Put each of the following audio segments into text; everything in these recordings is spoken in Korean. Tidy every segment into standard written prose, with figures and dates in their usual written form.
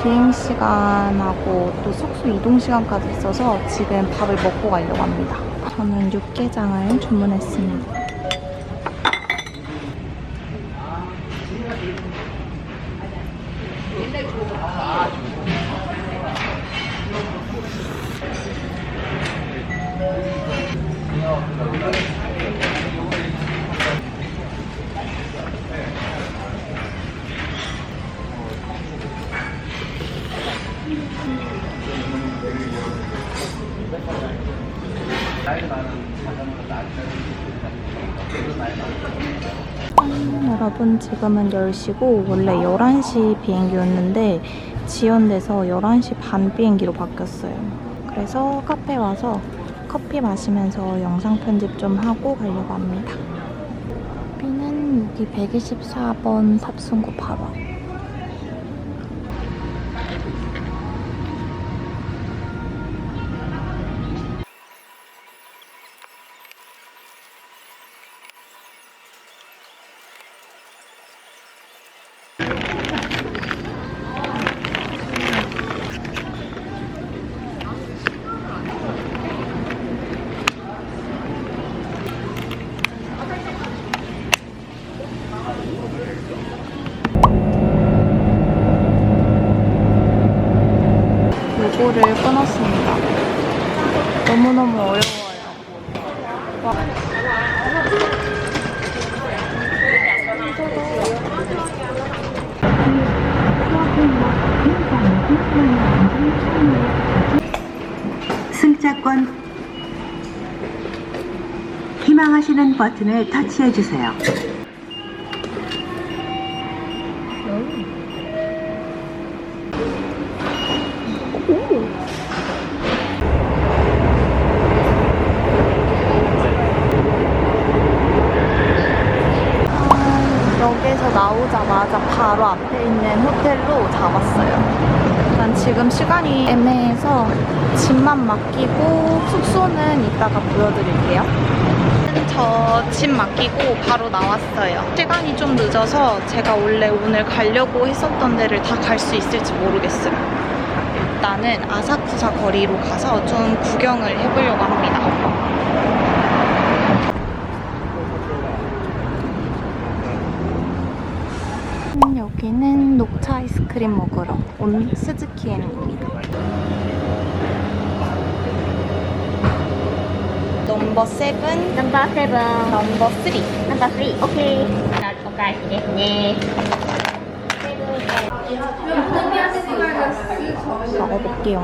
비행 시간하고 또 숙소 이동 시간까지 있어서 지금 밥을 먹고 가려고 합니다. 저는 육개장을 주문했습니다. 여러분, 지금은 10시고 원래 11시 비행기였는데 지연돼서 11시 반 비행기로 바뀌었어요. 그래서 카페 와서 커피 마시면서 영상 편집 좀 하고 가려고 합니다. 커피는 여기 124번 탑승구 바로 앞. 요거를 끊었습니다. 너무너무 어려워요. 와. 승차권 희망하시는 버튼을 터치해주세요. 역에서 나오자마자 바로 앞에 있는 호텔로 잡았어요. 일단 지금 시간이 애매해서 짐만 맡기고 숙소는 이따가 보여드릴게요. 저 짐 맡기고 바로 나왔어요. 시간이 좀 늦어서 제가 원래 오늘 가려고 했었던 데를 다 갈 수 있을지 모르겠어요. 일단은 아사쿠사 거리로 가서 좀 구경을 해보려고 합니다. 여기는 녹차 아이스크림 먹으러 온 스즈키엔입니다. 넘버 7, 넘버 7, 넘버 3. 넘버 3, 오케이. 오케이, 네. 먹어볼게요.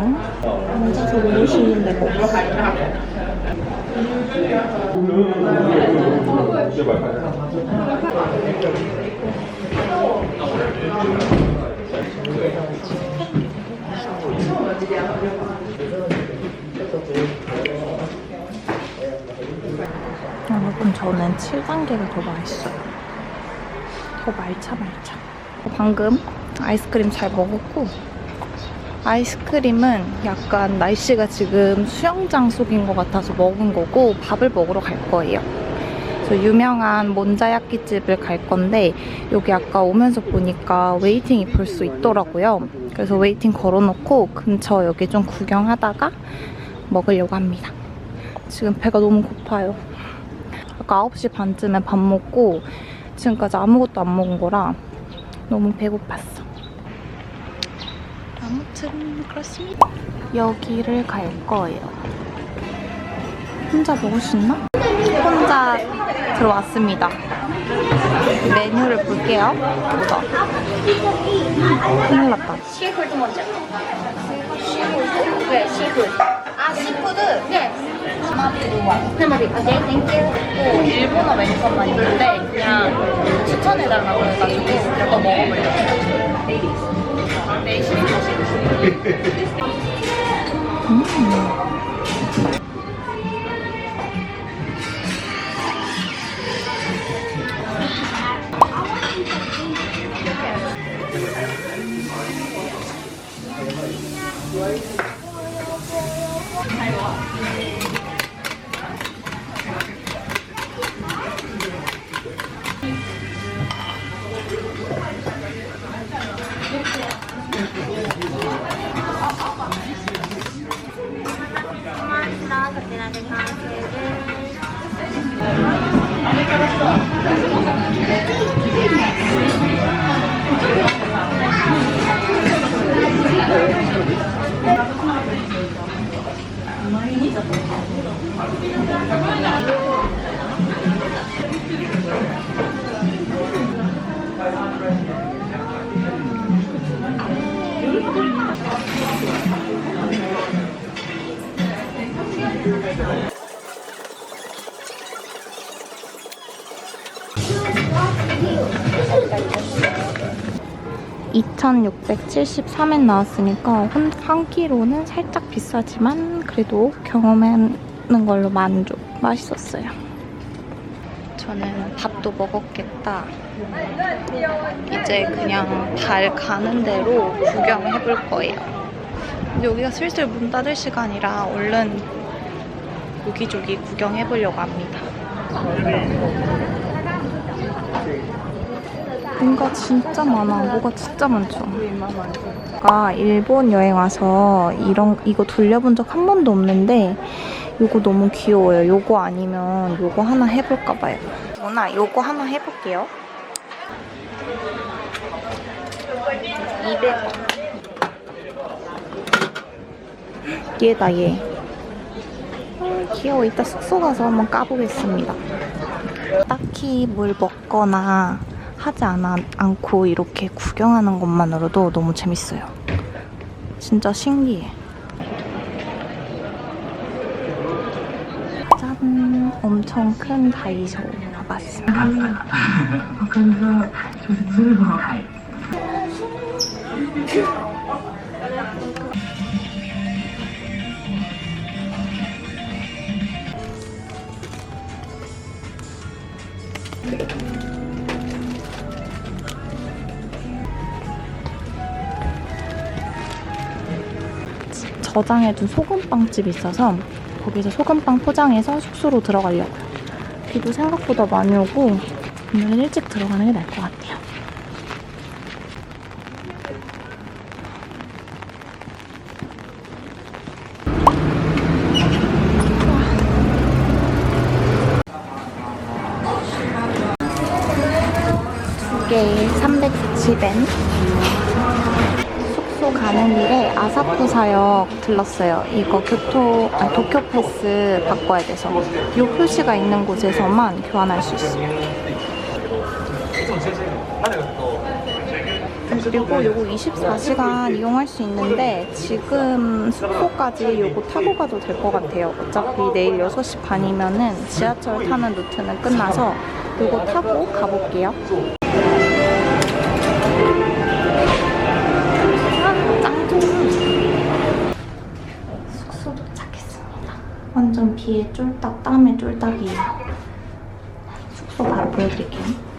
앉아서 못 쉬는데 뭐. 여러분, 저는 7단계가 더 맛있어요. 더 말차. 방금 아이스크림 잘 먹었고, 아이스크림은 약간 날씨가 지금 수영장 속인 것 같아서 먹은 거고 밥을 먹으러 갈 거예요. 그래서 유명한 몬자야끼 집을 갈 건데 여기 아까 오면서 보니까 웨이팅이 벌써 있더라고요. 그래서 웨이팅 걸어놓고 근처 여기 좀 구경하다가 먹으려고 합니다. 지금 배가 너무 고파요. 아까 9시 반쯤에 밥 먹고 지금까지 아무것도 안 먹은 거라 너무 배고팠어. 아무튼 그렇습니다. 여기를 갈 거예요. 혼자 먹을 수 있나? 혼자 들어왔습니다. 메뉴를 볼게요. 뭐다? 큰일 났다. 시푸드 먼저. 시푸드? 네, 시푸드. 아, 시푸드? 네. 하마비. 오케이, 땡큐. 일본어 메뉴판만 있는데 그냥 추천해달라고 해가지고 이거 먹어보려고. 네, (2,673엔) 나왔으니까 한 끼로는 살짝 비싸지만 그래도 경험하는 걸로 만족. 맛있었어요. 저는 밥도 먹었겠다. 이제 그냥 달 가는 대로 구경해볼 거예요. 여기가 슬슬 문 닫을 시간이라 얼른 여기저기 구경해보려고 합니다. 뭔가 진짜 많아. 뭐가 진짜 많죠. 제가 일본 여행 와서 이거 돌려본 적 한 번도 없는데 요거 너무 귀여워요. 요거 아니면 요거 하나 해볼까 봐요. 누나 요거 하나 해볼게요. 200원. 얘다 얘. 귀여워. 이따 숙소 가서 한번 까보겠습니다. 딱히 뭘 먹거나 하지 않고 이렇게 구경하는 것만으로도 너무 재밌어요. 진짜 신기해. 짠! 엄청 큰 다이소 와봤습니다. 저장해둔 소금빵집이 있어서 거기서 소금빵 포장해서 숙소로 들어가려고요. 비도 생각보다 많이 오고 오늘은 일찍 들어가는 게 나을 것 같아요. 두 개에 390엔. 숙소 가는 길에 아사쿠사역 들렀어요. 이거 도쿄 패스 바꿔야 돼서 이 표시가 있는 곳에서만 교환할 수 있어요. 그리고 요거 24시간 이용할 수 있는데 지금 숙소까지 요거 타고 가도 될 것 같아요. 어차피 내일 6시 반이면은 지하철 타는 루트는 끝나서 요거 타고 가볼게요. 숙소 도착했습니다. 완전 비에 쫄딱, 땀에 쫄딱이에요. 숙소 바로 보여드릴게요.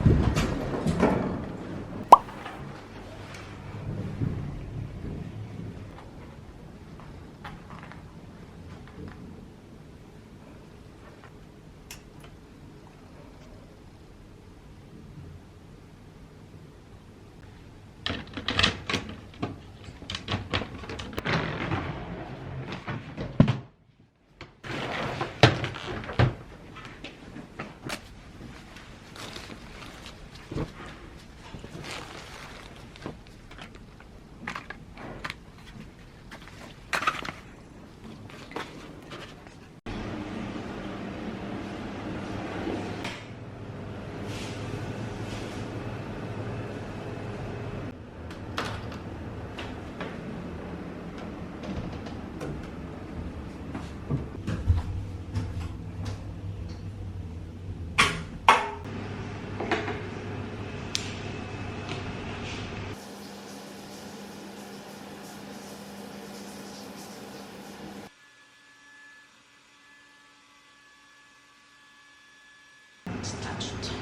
진짜 추천.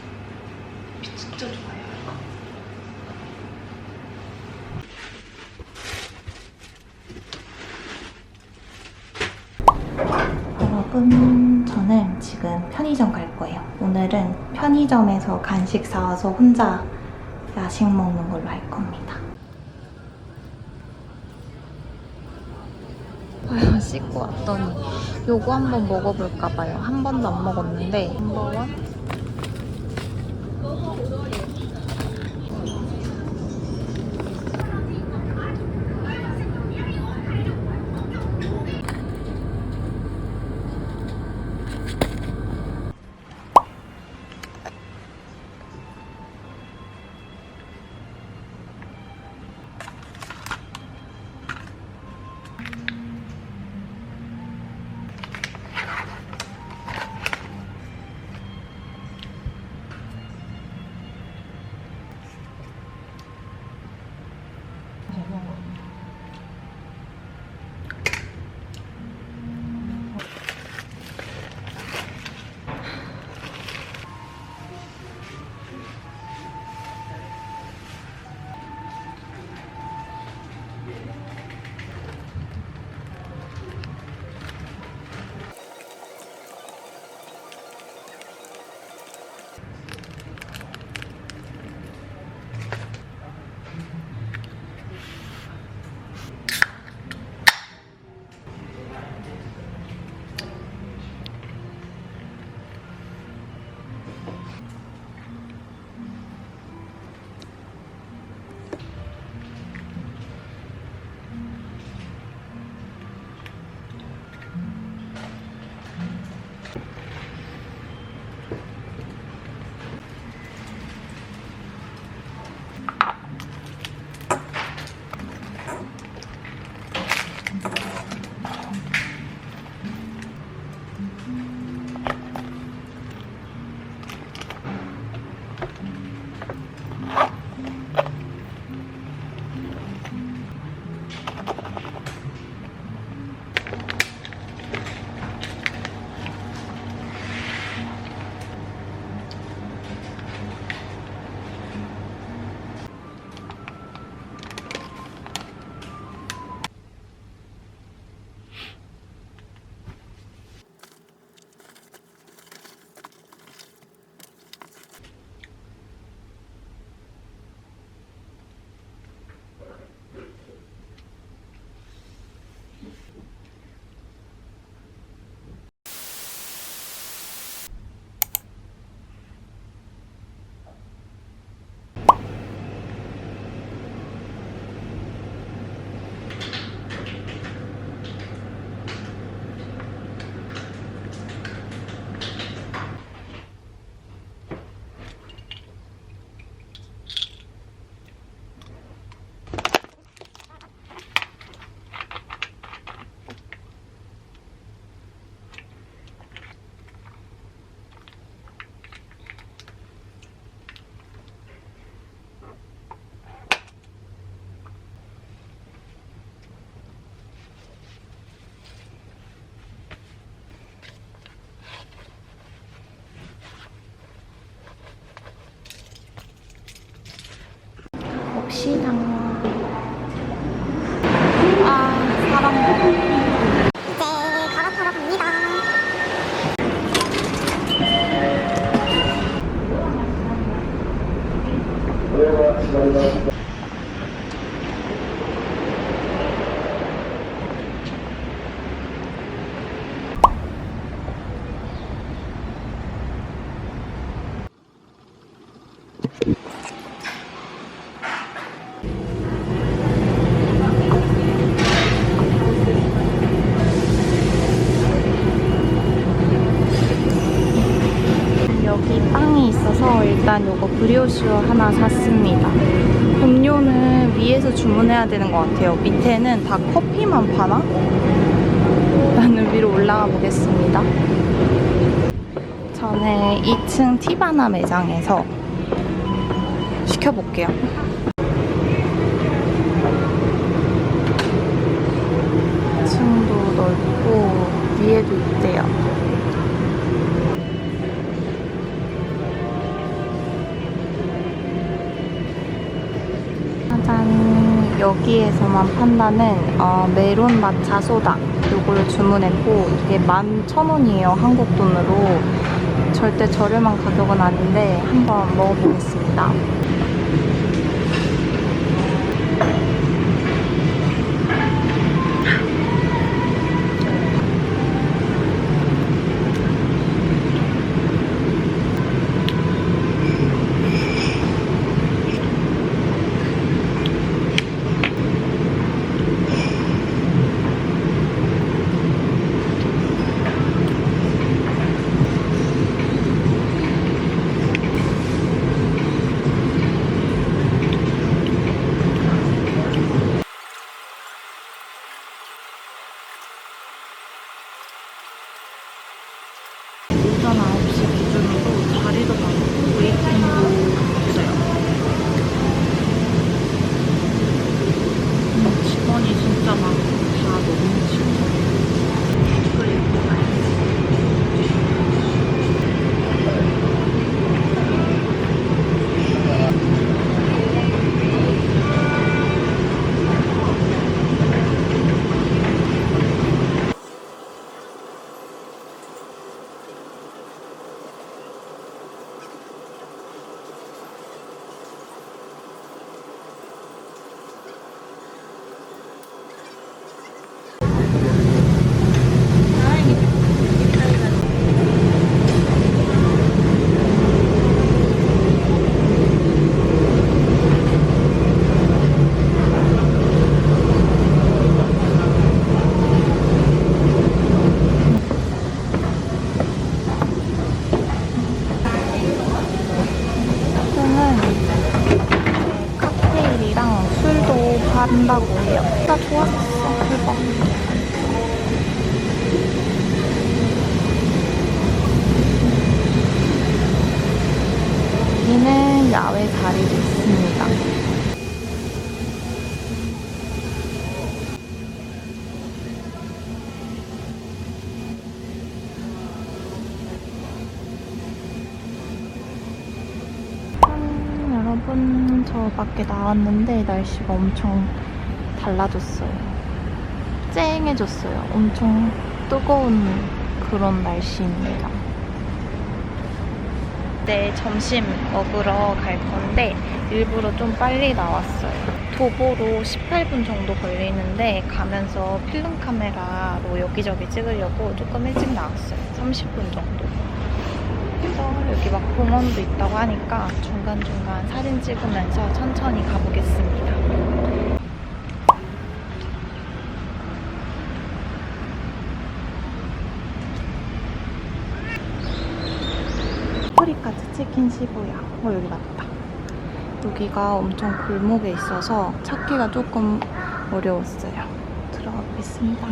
진짜 좋아요. 여러분, 저는 지금 편의점 갈 거예요. 오늘은 편의점에서 간식 사와서 혼자 야식 먹는 걸로 할 겁니다. 다 씻고 왔더니 요거 한번 먹어볼까봐요. 한 번도 안 먹었는데 넘버원. 봅시다. 아, 사람 많아. 이제 갈아타러 갑니다. 여기 빵이 있어서 일단 요거 브리오슈 하나 샀습니다. 음료는 위에서 주문해야 되는 것 같아요. 밑에는 다 커피만 파나? 일단은 위로 올라가 보겠습니다. 저는 2층 티바나 매장에서 시켜볼게요. 2층도 넓고 위에도 있대요. 짜잔, 여기에서만 판다는 메론 마차 소다 요거를 주문했고 이게 11,000원이에요. 한국 돈으로. 절대 저렴한 가격은 아닌데 한번 먹어보겠습니다. 자리도 있습니다. 여러분, 저 밖에 나왔는데 날씨가 엄청 달라졌어요. 쨍해졌어요. 엄청 뜨거운 그런 날씨입니다. 네, 점심 먹으러 갈 건데 일부러 좀 빨리 나왔어요. 도보로 18분 정도 걸리는데 가면서 필름 카메라로 여기저기 찍으려고 조금 일찍 나왔어요. 30분 정도. 그래서 여기 막 공원도 있다고 하니까 중간중간 사진 찍으면서 천천히 가보겠습니다. 스토리까지 찍힌 시부야. 여기 맞다. 여기가 엄청 골목에 있어서 찾기가 조금 어려웠어요. 들어가 보겠습니다.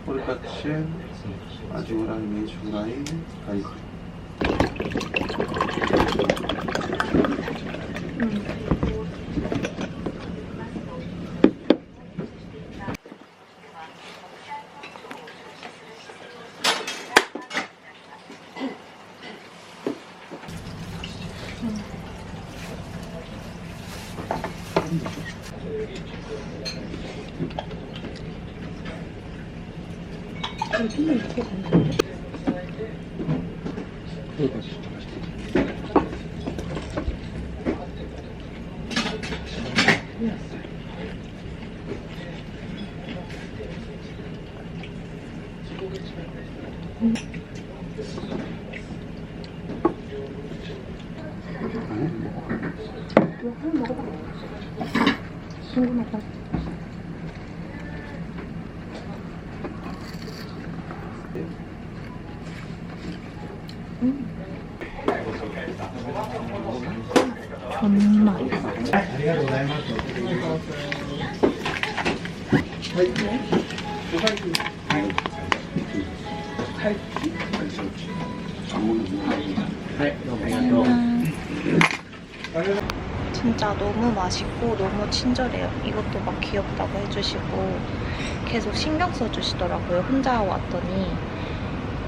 폴카츠 아주랑 메주라인 가이드. 존맛. 진짜 너무 맛있고 너무 친절해요. 이것도 막 귀엽다고 해주시고 계속 신경 써주시더라고요. 혼자 왔더니.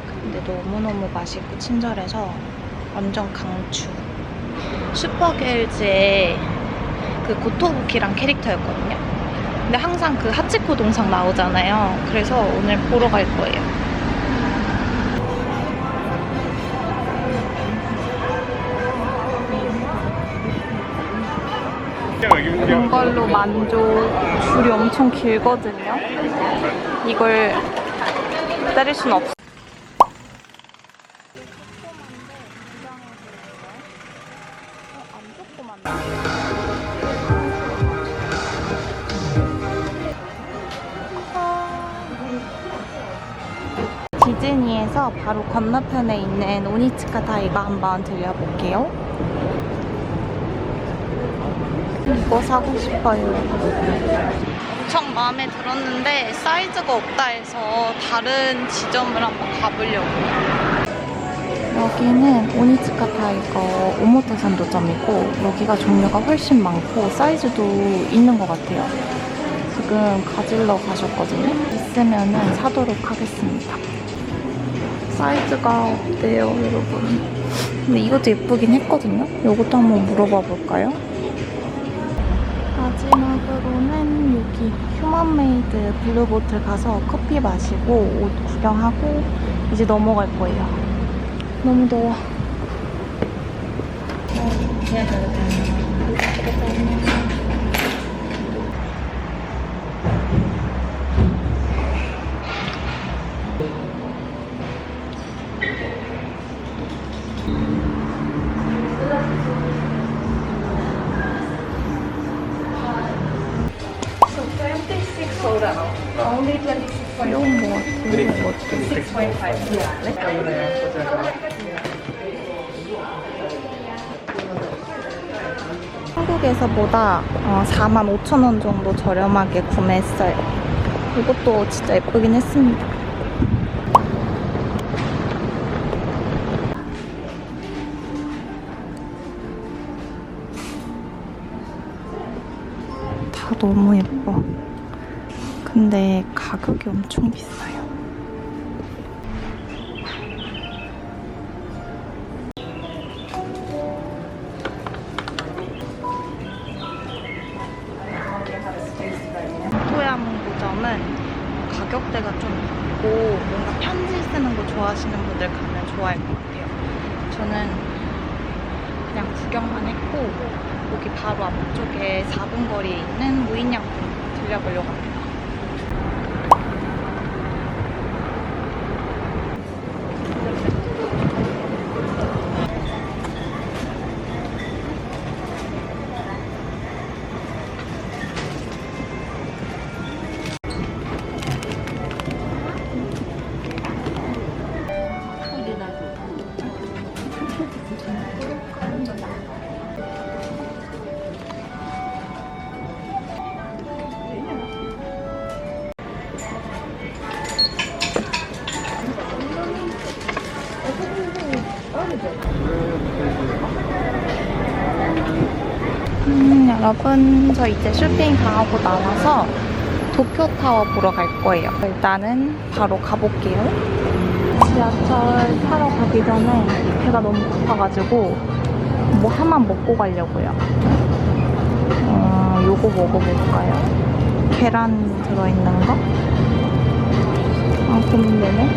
근데 너무너무 맛있고 친절해서 완전 강추. 슈퍼겔즈의 그 고토부키란 캐릭터였거든요. 근데 항상 그 하치코 동상 나오잖아요. 그래서 오늘 보러 갈 거예요. 이걸로 만족. 줄이 엄청 길거든요. 이걸 기다릴 순 없어요. 디즈니에서 바로 건너편에 있는 오니츠카 타이거 한번 들려볼게요. 이거 사고 싶어요. 엄청 마음에 들었는데 사이즈가 없다 해서 다른 지점을 한번 가보려고요. 여기는 오니츠카 타이거 오모토산도점이고 여기가 종류가 훨씬 많고 사이즈도 있는 것 같아요. 지금 가지러 가셨거든요. 있으면은 사도록 하겠습니다. 사이즈가 어때요, 여러분? 근데 이것도 예쁘긴 했거든요. 이것도 한번 물어봐 볼까요? 마지막으로는 여기 휴먼메이드 블루보틀 가서 커피 마시고 옷 구경하고 이제 넘어갈 거예요. 너무 더워. 이건 뭐 같아요? 한국에서보다 45,000원 정도 저렴하게 구매했어요. 이것도 진짜 예쁘긴 했습니다. 다 너무 예뻐. 근데 가격이 엄청 비싸요. 토야문구점은 가격대가 좀 있고 뭔가 편지 쓰는 거 좋아하시는 분들 가면 좋아할 것 같아요. 저는 그냥 구경만 했고 여기 바로 앞쪽에 4분 거리에 있는 무인양품 들려보려고 합니다. 여러분, 저 이제 쇼핑 다 하고 나와서 도쿄타워 보러 갈 거예요. 일단은 바로 가볼게요. 지하철 타러 가기 전에 배가 너무 고파가지고 뭐 하나 먹고 가려고요. 요거 먹어볼까요? 계란 들어있는 거? 고민되네.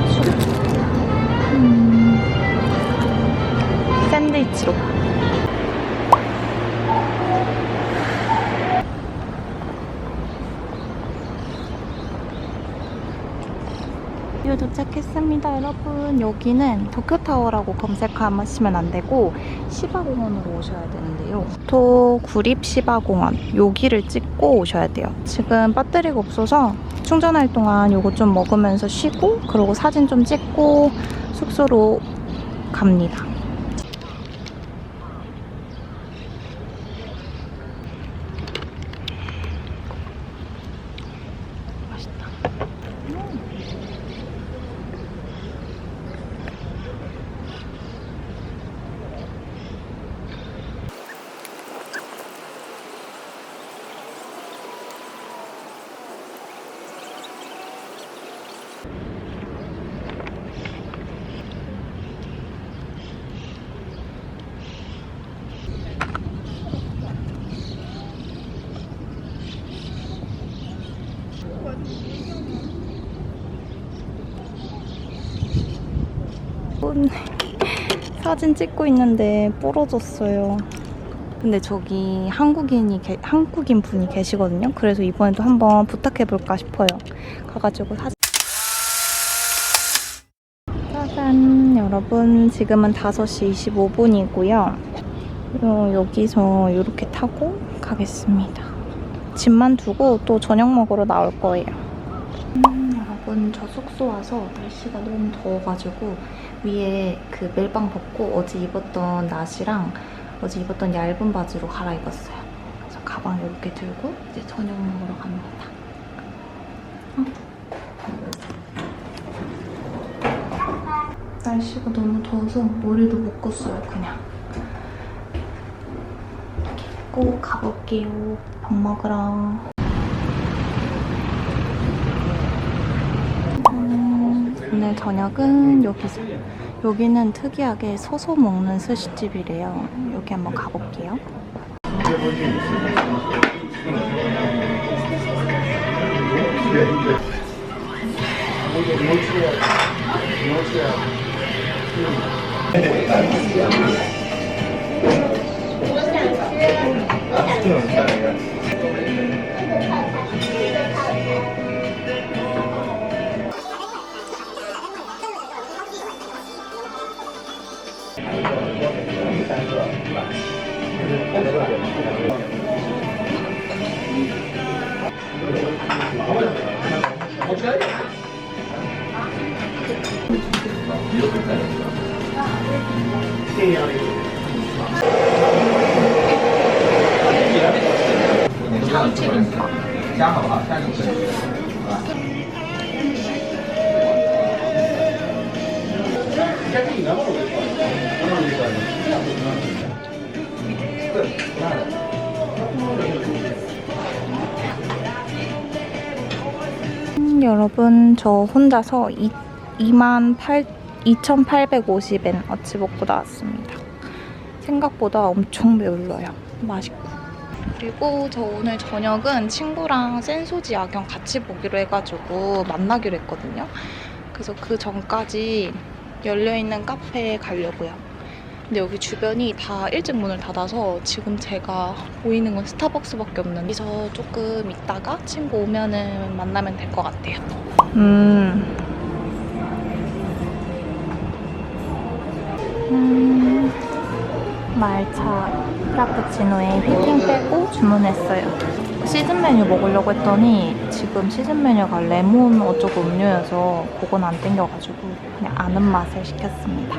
샌드위치로. 드디어 도착했습니다, 여러분. 여기는 도쿄타워라고 검색하시면 안 되고 시바공원으로 오셔야 되는데요. 또 구립 시바공원 여기를 찍고 오셔야 돼요. 지금 배터리가 없어서 충전할 동안 요거 좀 먹으면서 쉬고 그리고 사진 좀 찍고 숙소로 갑니다. 사진 찍고 있는데 부러졌어요. 근데 저기 한국인 분이 계시거든요. 그래서 이번에도 한번 부탁해볼까 싶어요. 가가지고 사진. 짜잔, 여러분. 지금은 5시 25분이고요. 여기서 이렇게 타고 가겠습니다. 짐만 두고 또 저녁 먹으러 나올 거예요. 여러분, 저 숙소 와서 날씨가 너무 더워가지고 위에 그 멜빵 벗고 어제 입었던 나시랑 어제 입었던 얇은 바지로 갈아입었어요. 그래서 가방 이렇게 들고 이제 저녁 먹으러 갑니다. 날씨가 너무 더워서 머리도 묶었어요, 그냥. 꼭 가볼게요. 밥 먹으러. 오늘 저녁은 여기서. 여기는 특이하게 서서 먹는 스시집이래요. 여기 한번 가볼게요. 참치김밥. 여러분, 저 혼자서 2,850엔 어치 먹고 나왔습니다. 생각보다 엄청 배불러요. 맛있고. 그리고 저 오늘 저녁은 친구랑 센소지 야경 같이 보기로 해가지고 만나기로 했거든요. 그래서 그 전까지 열려있는 카페에 가려고요. 근데 여기 주변이 다 일찍 문을 닫아서 지금 제가 보이는 건 스타벅스밖에 없는데 여기서 조금 있다가 친구 오면은 만나면 될 것 같아요. 말차 프라푸치노에 휘핑 빼고 주문했어요. 시즌 메뉴 먹으려고 했더니 지금 시즌 메뉴가 레몬 어쩌고 음료여서 그건 안 땡겨가지고 그냥 아는 맛을 시켰습니다.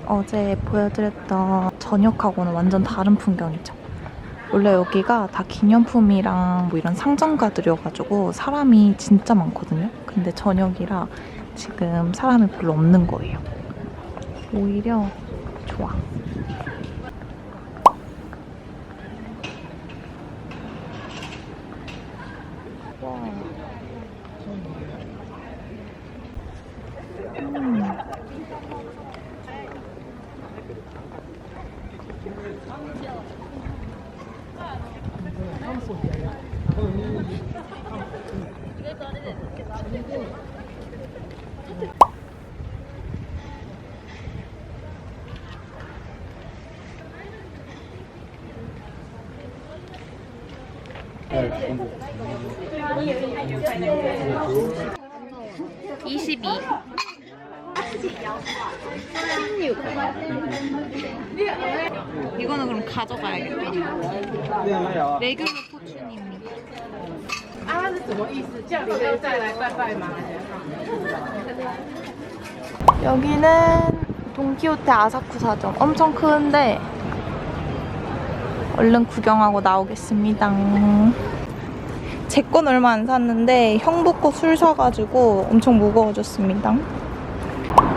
어제 보여드렸던 저녁하고는 완전 다른 풍경이죠. 원래 여기가 다 기념품이랑 뭐 이런 상점가들이어가지고 사람이 진짜 많거든요. 근데 저녁이라 지금 사람이 별로 없는 거예요. 오히려 좋아. 이거는 그럼 가져가야겠다. 레귤러 포춘입니다. 여기는 돈키호테 아사쿠사점. 엄청 큰데 얼른 구경하고 나오겠습니다. 제 건 얼마 안 샀는데 형부 거 술 사가지고 엄청 무거워졌습니다.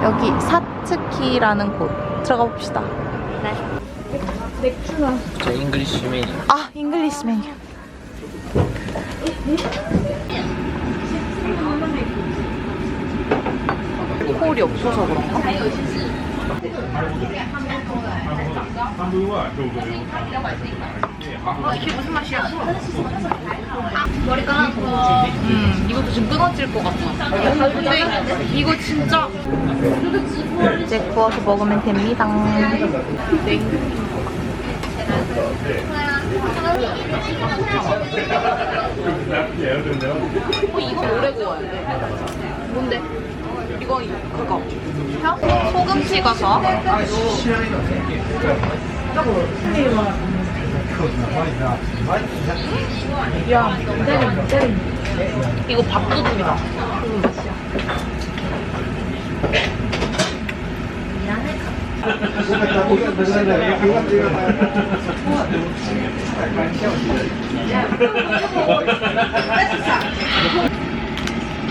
여기 사츠키라는 곳 들어가 봅시다. 저 잉글리시 메뉴. 아, 잉글리시 메뉴. 콜이 없어서 그런가? 이게 무슨 맛이야? 머리카락 이것도 지금 끊어질 것 같아. 근데 이거 진짜 이제 구워서 먹으면 됩니다. 이거 오래 구워야 돼. 뭔데? 이거 그거. 소금 찍어서. 야, 이거 밥도둑이다.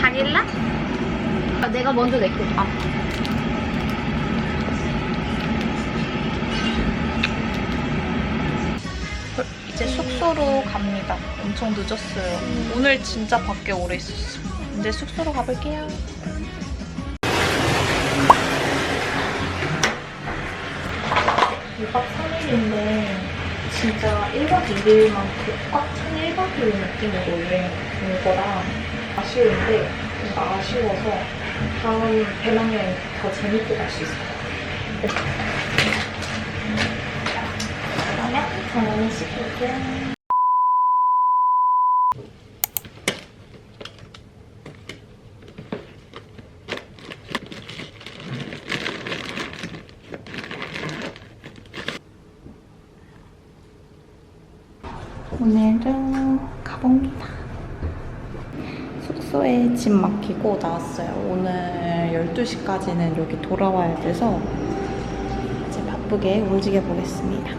바닐라? 내가 먼저 낼게. 이제 숙소로 갑니다. 엄청 늦었어요. 오늘 진짜 밖에 오래 있었어. 이제 숙소로 가볼게요. 2박 3일인데 진짜 1박 2일만큼 꽉 찬 1박 2일 느낌으로 여행 온 거라 아쉬운데 뭔가 아쉬워서 다음 배낭여행 더 재밌게 갈 수 있어요. 저는 시킬게요. 오늘은 가봅니다. 숙소에 짐 맡기고 나왔어요. 오늘 12시까지는 여기 돌아와야 돼서 이제 바쁘게 움직여 보겠습니다.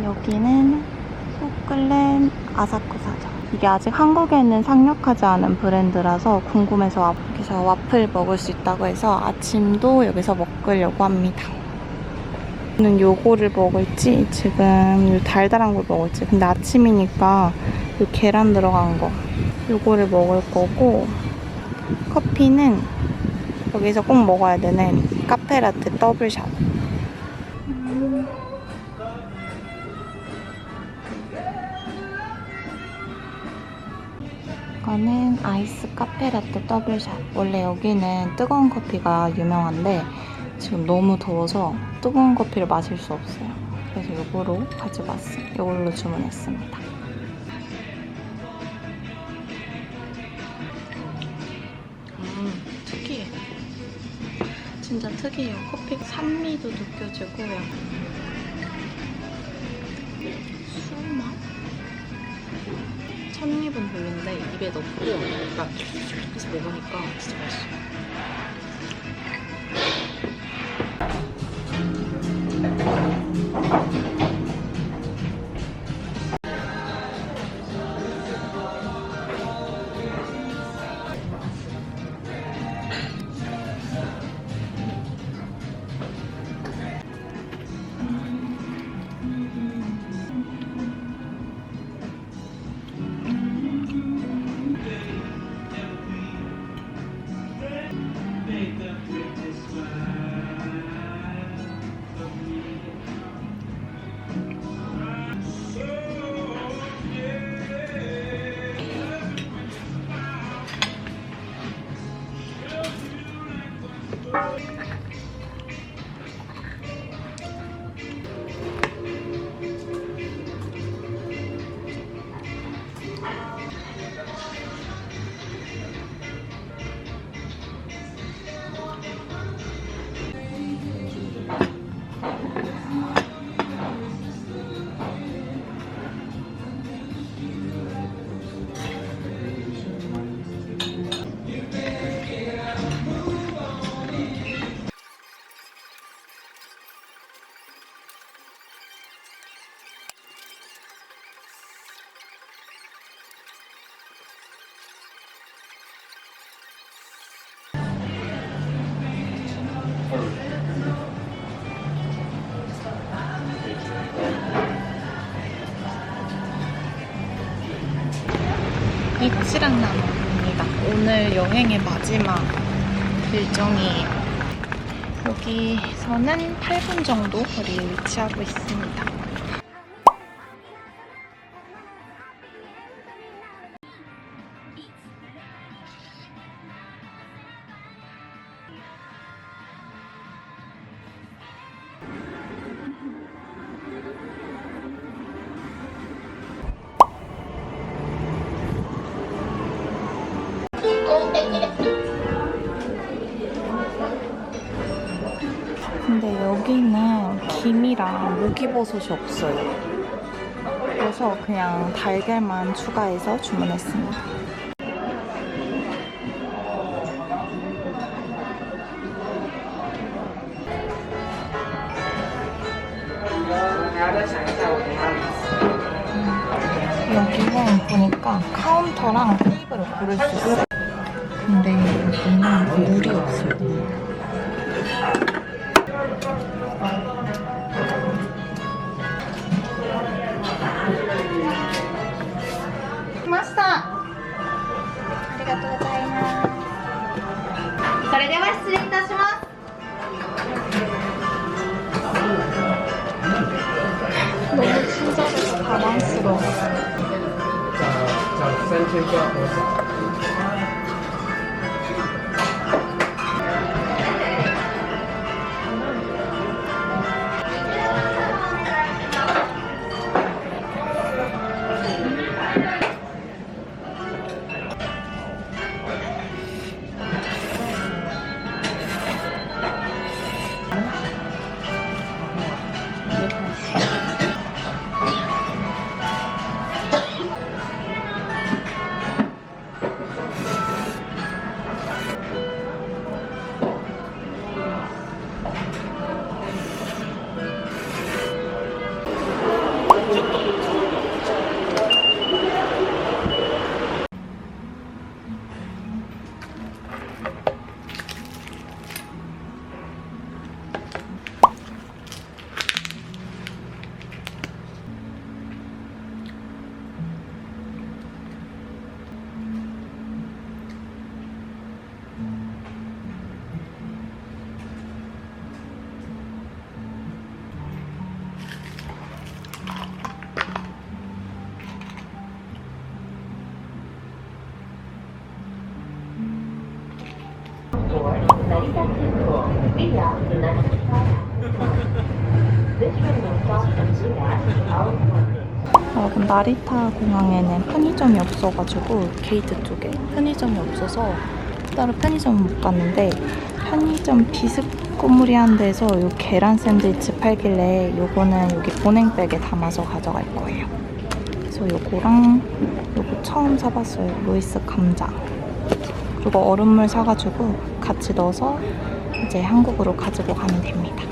여기는 소클렌 아사쿠사죠. 이게 아직 한국에는 상륙하지 않은 브랜드라서 궁금해서 여기서 와플 먹을 수 있다고 해서 아침도 여기서 먹으려고 합니다. 저는 요거를 먹을지 지금 요 달달한 걸 먹을지. 근데 아침이니까 요 계란 들어간 거 요거를 먹을 거고, 커피는 여기서 꼭 먹어야 되는 카페라떼 더블샷. 이거는 아이스 카페라떼 더블샷. 원래 여기는 뜨거운 커피가 유명한데 지금 너무 더워서 뜨거운 커피를 마실 수 없어요. 그래서 이거로 가져왔어요. 이걸로 주문했습니다. 특이해. 진짜 특이해요. 커피 산미도 느껴지고 약간 술맛? 첫입은 별론데 입에 넣고 막 해서 먹으니까 진짜 맛있어요. 이치란나무입니다. 오늘 여행의 마지막 일정이에요. 여기서는 8분 정도 거리에 위치하고 있습니다. 근데 여기는 김이랑 목이버섯이 없어요. 그래서 그냥 달걀만 추가해서 주문했습니다. 여기는 보니까 카운터랑 테이블을 고를 수 있어요. 근데 여기는 물이 없어요. 마스터! ありがとうございます。それでは失礼いたします。 여러분, 나리타 공항에는 편의점이 없어가지고 게이트 쪽에 편의점이 없어서 따로 편의점은 못 갔는데, 편의점 비스코무리한 데서 요 계란 샌드위치 팔길래 요거는 여기 보냉백에 담아서 가져갈 거예요. 그래서 요거랑 요거 처음 사봤어요. 로이스 감자. 그리고 얼음물 사가지고 같이 넣어서 이제 한국으로 가지고 가면 됩니다.